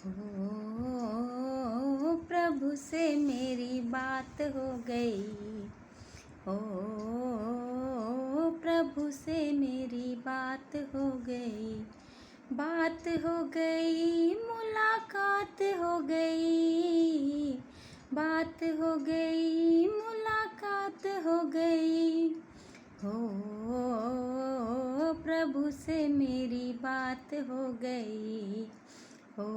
ओ प्रभु से मेरी बात हो गई। ओ प्रभु से मेरी बात हो गई। बात हो गई, मुलाकात हो गई। बात हो गई, मुलाकात हो गई। हो प्रभु से मेरी बात हो गई। ओ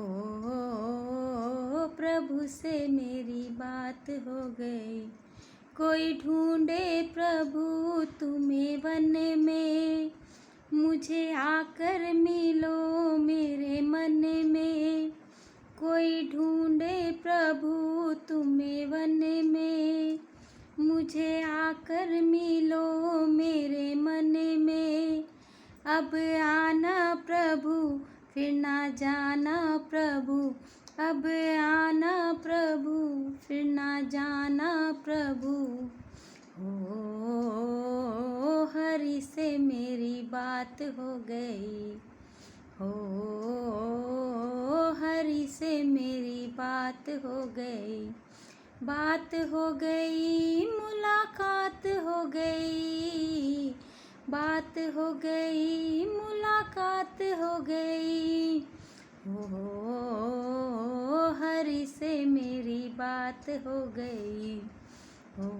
प्रभु से मेरी बात हो गई। कोई ढूंढे प्रभु तुम्हें वन में, मुझे आकर मिलो मेरे मन में। कोई ढूंढे प्रभु तुम्हें वन में, मुझे आकर मिलो मेरे मन में। अब आना प्रभु फिर ना जाना प्रभु। अब आना प्रभु फिर ना जाना प्रभु। ओ हरि से मेरी बात हो गई। ओ हरि से मेरी बात हो गई। बात हो गई, मुलाकात हो गई। बात हो गई, मुलाकात हो गई। ओ हरि से मेरी बात हो गई। ओ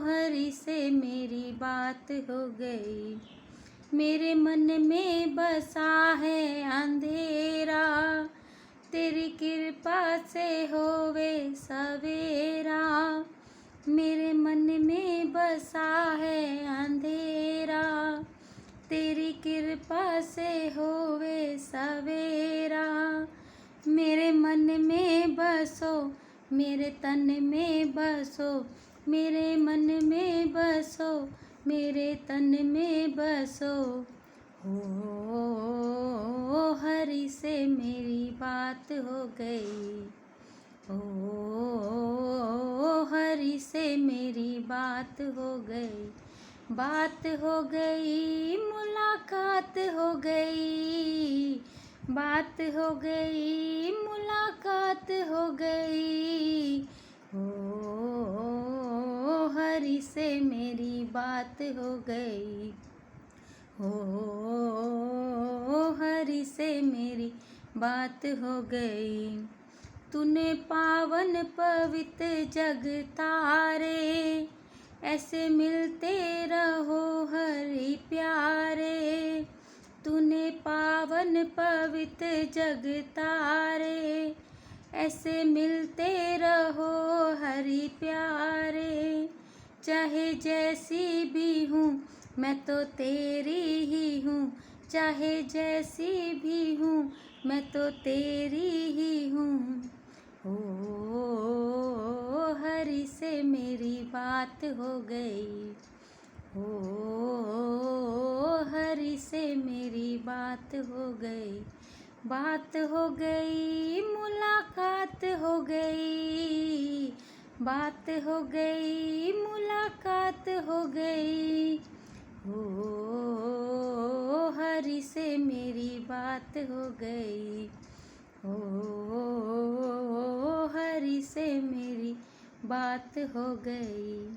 हरि से मेरी बात हो गई। मेरे मन में बसा है अंधेरा, तेरी कृपा से होवे सवेरा। मेरे मन में बसा है अंधेरा, तेरी कृपा से होवे सवेरा। मेरे मन में बसो, मेरे तन में बसो। मेरे मन में बसो, मेरे तन में बसो। हो हरि से मेरी बात हो गई। ओ हरि से मेरी बात हो गई। बात हो गई, मुलाकात हो गई। बात हो गई, मुलाकात हो गई। ओ हरि से मेरी बात हो गई। ओ हरि से मेरी बात हो गई। तूने पावन पवित्र जग तारे, ऐसे मिलते रहो हरि प्यारे। तूने पावन पवित्र जग तारे, ऐसे मिलते रहो हरि प्यारे। चाहे जैसी भी हूँ मैं तो तेरी ही हूँ। चाहे जैसी भी हूँ मैं तो तेरी ही हूँ। ओ हरि से मेरी बात हो गई। ओ हरि से मेरी बात हो गई। बात हो गई, मुलाकात हो गई। बात हो गई, मुलाकात हो गई। ओ हरि से मेरी बात हो गई। ओ हरि से मेरी बात हो गई।